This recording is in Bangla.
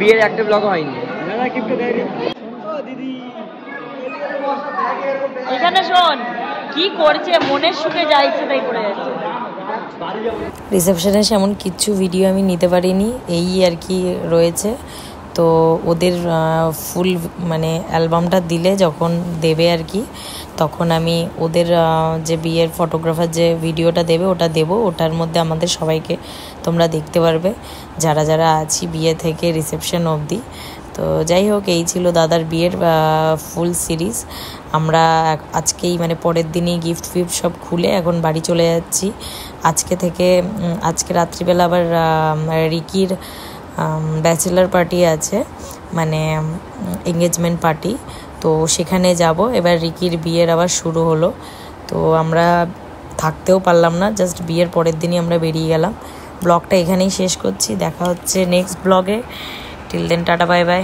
বিয়ের একটা ব্লগও হয়নি। এখানে শোন কি করছে, মনের সুখে যাইছে তাই করে যাচ্ছে। রিসেপশনে সেমন কিছু ভিডিও আমি নিতে পারিনি, এই আর কি রয়েছে। তো ওদের ফুল মানে অ্যালবামটা দিলে যখন দেবে আর কি, তখন আমি ওদের যে বিয়ের ফটোগ্রাফার যে ভিডিওটা দেবে ওটা দেব। ওটার মধ্যে আমাদের সবাইকে তোমরা দেখতে পারবে যারা যারা আছি বিয়ে থেকে রিসেপশন অবধি। তো যাই হোক, এই ছিল দাদার বিয়ের ফুল সিরিজ। আমরা আজকেই মানে পরের দিনই গিফট ফিফট সব খুলে এখন বাড়ি চলে যাচ্ছি। আজকে রাত্রিবেলা আবার রিকির ব্যাচেলার পার্টি আছে, মানে এঙ্গেজমেন্ট পার্টি। তো সেখানে যাব। এবার রিকির বিয়ের আবার শুরু হলো, তো আমরা থাকতেও পারলাম না, জাস্ট বিয়ের পরের দিনই আমরা বেরিয়ে গেলাম। ব্লগটা এখানেই শেষ করছি, দেখা হচ্ছে নেক্সট ব্লগে। Till then tata bye by.